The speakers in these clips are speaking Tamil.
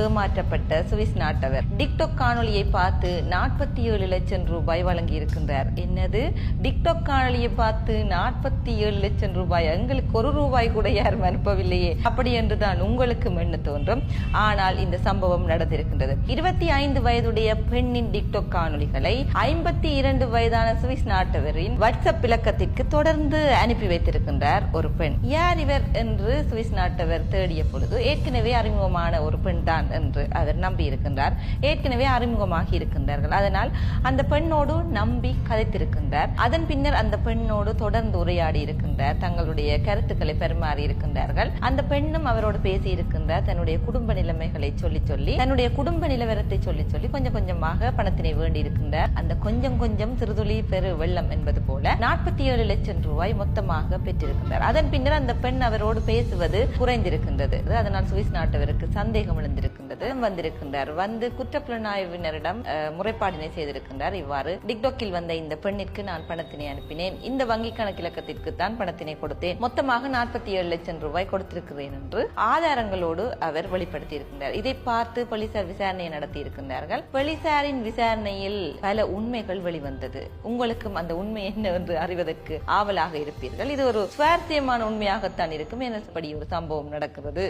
ஏமாற்றப்பட்ட சுவிஸ் நாட்டவர் டிக்டாக் காணொலியை பார்த்து 47 லட்சம் ரூபாய் வழங்கி இருக்கின்றார். என்னது, டிக்டாக் காணொலியை பார்த்து 47 லட்சம் ரூபாய்? எங்களுக்கு ஒரு ரூபாய் கூட யாரும் அனுப்பவில்லையே, அப்படி என்றுதான் உங்களுக்கு எண்ண தோன்றும். ஆனால் இந்த சம்பவம் நடந்திருக்கின்றது. 25 வயதுடைய பெண்ணின் டிக்டாக் காணொலிகளை 52 வயதான சுவிஸ் நாட்டவரின் வாட்ஸ்அப் இலக்கத்திற்கு தொடர்ந்து அனுப்பி வைத்திருக்கின்றார் ஒரு பெண். யார் இவர் என்று சுவிஸ் நாட்டவர் தேடிய பொழுது ஏற்கனவே அறிமுகமான ஒரு பெண் தான் என்று அவர் நம்பி இருக்கின்றார். ஏற்கனவே அறிமுகமாகி இருக்கின்றார்கள். அதனால் அந்த பெண்ணோடு நம்பி கதைத்திருக்கின்றார். அதன் பின்னர் அந்த பெண்ணோடு தொடர்ந்து உரையாடி இருக்கின்றார். தங்களுடைய கருத்துக்களை பரிமாறி இருக்கின்றார்கள். அந்த பெண்ணும் அவரோடு பேசி இருக்கின்றார். தன்னுடைய குடும்ப நிலைமைகளை சொல்லி தன்னுடைய குடும்ப நிலவரத்தை சொல்லி கொஞ்சம் கொஞ்சமாக பணத்தினை வேண்டி இருக்கின்றார். அந்த கொஞ்சம் கொஞ்சம் சிறுதுளி பெரு வெள்ளம் என்பது போல 47 லட்சம் ரூபாய் மொத்தமாக பெற்றிருக்கின்றார். அதன் பின்னர் அந்த பெண் அவரோடு பேசுவது குறைந்திருக்கின்றது. அதனால் சுவிஸ் நாட்டவருக்கு சந்தேகம் எழுந்திருக்கின்றது. வந்திருக்கின்றார். வந்து குற்றப்புலனாய்வினரிடம் முறைப்பாடினை செய்திருக்கின்றார். இவ்வாறு டிக்டாக்கில் வந்த இந்த பெண்ணிற்கு நான் பணத்தினை அனுப்பினேன், இந்த வங்கி கணக்கிலக்கத்திற்கு தான் பணத்தினை கொடுத்தேன், மொத்தமாக 47 லட்சம் ரூபாய் கொடுத்திருக்கிறேன் என்று ஆதாரங்களோடு அவர் வெளிப்படுத்தி இருக்கின்றார். இதை பார்த்து போலீசார் விசாரணை நடத்தி இருக்கின்றார்கள். போலீசாரின் விசாரணையில் பல உண்மைகள் வெளிவந்தது. உங்களுக்கும் அந்த உண்மை என்னவென்று அறிவதற்கு ஆவலாக இருப்பீர்கள். இது ஒரு சுவாரஸ்யமான உண்மையாகத்தான் இருக்கும். என்னபடி ஒரு சம்பவம் நடக்கிறது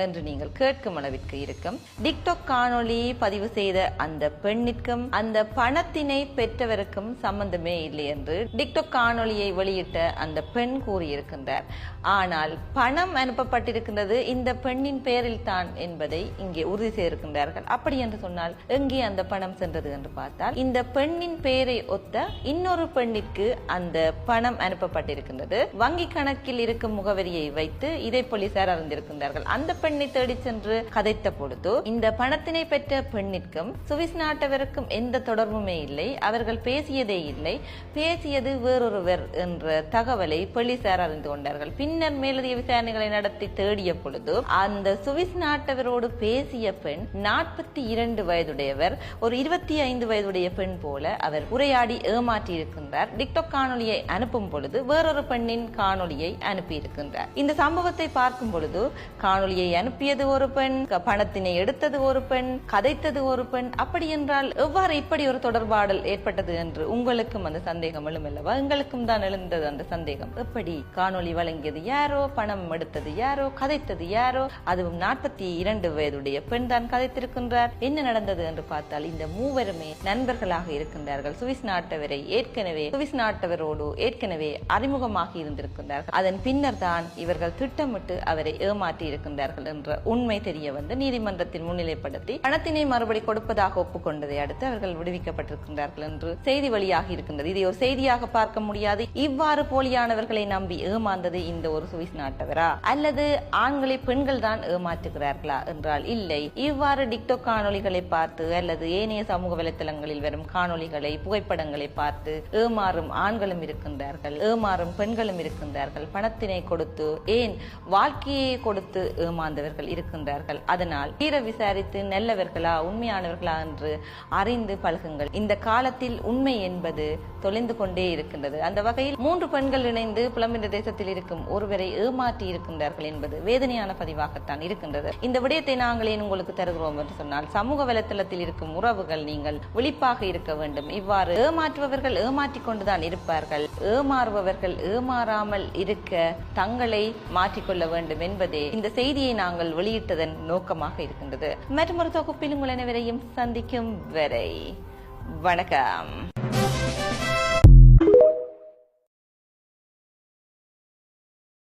என்று நீங்கள் கேட்கும் அளவிற்கு இருக்கும். டிக்டாக் காணொலி பதிவு செய்த அந்த பெண்ணிற்கும் அந்த பணத்தினை பெற்றவருக்கும் சம்பந்தமே இல்லை என்று டிக்டாக் காணொலியை வெளியிட்ட அந்த பெண் கூறியிருக்கின்றார். ஆனால் பணம் அனுப்பப்பட்டிருக்கின்றது இந்த பெண்ணின் பெயரில் தான் என்பதை இங்கே உறுதி செய்திருக்கின்றார்கள். அப்படி என்று சொன்னால் எங்கே அந்த பணம் சென்றது என்று பார்த்தால் இந்த பெண்ணின் பெயரை ஒத்த இன்னொரு பெண்ணிற்கு அந்த பணம் அனுப்பப்பட்டிருக்கின்றது. வங்கி கணக்கில் இருக்கும் முகவரியை வைத்து இதை போலீசார் அறிந்திருக்கின்றார்கள். அந்த பெண்ணை தேடி சென்று கதைத்த பொழுது இந்த பணத்தினை பெற்ற பெண்ணிற்கும் சுவிஸ் நாட்டவருக்கும் எந்த தொடர்புமே இல்லை, அவர்கள் பேசியதே இல்லை, பேசியது வேறொருவர் என்ற தகவலை போலீசார் அறிந்து கொண்டார்கள். பின்னர் மேலதிக விசாரணைகளை நடத்தி தேடிய பொழுது அந்த சுவிஸ் நாட்டவரோடு பேசிய பெண் 42 வயதுடையவர், ஒரு 25 வயதுடைய பெண் போல அவர் உரையாடி ஏமாற்றி இருக்கின்றார். டிக்டாக் காணொலியை அனுப்பும் பொழுது வேறொரு பெண்ணின் காணொலியை அனுப்பி இருக்கின்றார். இந்த சம்பவத்தை பார்க்கும் பொழுது காணொலியை அனுப்பியது ஒரு பெண், பணத்தினை எடுத்தது ஒரு பெண், கதைத்தது ஒரு பெண். அப்படி என்றால் எவ்வாறு இப்படி ஒரு தொடர்பாடல் ஏற்பட்டது என்று உங்களுக்கும் அந்த சந்தேகம் எழுமல்லவா? எங்களுக்கும் தான் எழுந்தது அந்த சந்தேகம். எப்படி காணொலி வழங்கியது யாரோ, பணம் எடுத்தது யாரோ, கதைத்தது யாரோ, அதுவும் 42 வயதுடைய பெண் தான் கதைத்திருக்கின்றார். என்ன நடந்தது என்று பார்த்தால் இந்த மூவருமே நண்பர்களாக இருக்கின்றார்கள். சுவிஸ் நாட்டவரை சுவிஸ் நாட்டவரோடு ஏற்கனவே அறிமுகமாகி இருந்திருக்கின்றார்கள். அதன் பின்னர் தான் இவர்கள் திட்டமிட்டு அவரை ஏமாற்றி இருக்கின்றார்கள் என்ற உண்மை தெரிய வந்து நீதிமன்றத்தில் முன்னிலைப்படுத்தி பணத்தினை மறுபடி கொடுப்பதாக ஒப்புக்கொண்டதை அடுத்து அவர்கள் விடுவிக்கப்பட்டிருக்கின்றார்கள் என்று செய்தி வெளியாகி இருக்கின்றது. இதை ஒரு செய்தியாக பார்க்க முடியாது. இவ்வாறு போலியானவர்களை நம்பி ஏமாந்தது இந்த ஒரு சுவிஸ் நாட்டவரா, அல்லது ஆண்களை பெண்கள் தான் ஏமாற்றுகிறார்களா என்றால் இல்லை. இவ்வாறு டிக்டாக் காணொலிகளை பார்த்து அல்லது ஏனைய சமூக வலைத்தளங்களில் வரும் காணொலிகளை, புகைப்படங்களை பார்த்து ஏமாறும் ஆண்களும் இருக்கின்றார்கள், ஏமாறும் பெண்களும் இருக்கின்றார்கள். பணத்தினை கொடுத்து, ஏன் வாழ்க்கையை கொடுத்து ஏமாந்தவர்கள் இருக்கின்றார்கள். அதனால் தீர விசாரித்து நல்லவர்களா உண்மையானவர்களா என்று அறிந்து பழகுங்கள். இந்த காலத்தில் உண்மை என்பது தொலைந்து கொண்டே இருக்கின்றது. அந்த வகையில் 3 பெண்கள் இணைந்து புலம்பெயர்ந்த தேசத்தில் இருக்கும் ஒருவரை ஏமாற்றி இருக்கின்றார்கள் என்பது வேதனையான பதிவாகத்தான் இருக்கின்றது. இந்த விடயத்தை நாங்கள் ஏன் உங்களுக்கு தருகிறோம் என்று சொன்னால், சமூக வலைத்தளத்தில் இருக்கும் உறவுகள் நீங்கள் விழிப்பாக இருக்க வேண்டும். இவ்வாறு ஏமாற்றுபவர்கள் ஏமாற்றிக் கொண்டுதான் இருப்பார்கள். ஏமாறுபவர்கள் ஏமாறாமல் இருக்க தங்களை மாற்றிக்கொள்ள வேண்டும் என்பதே இந்த செய்தியை நாங்கள் வெளியிட்டதன் நோக்கமாக இருக்கின்றது. மற்றொரு தொகுப்பில் உங்கள் அனைவரையும் சந்திக்கும் வரை வணக்கம்.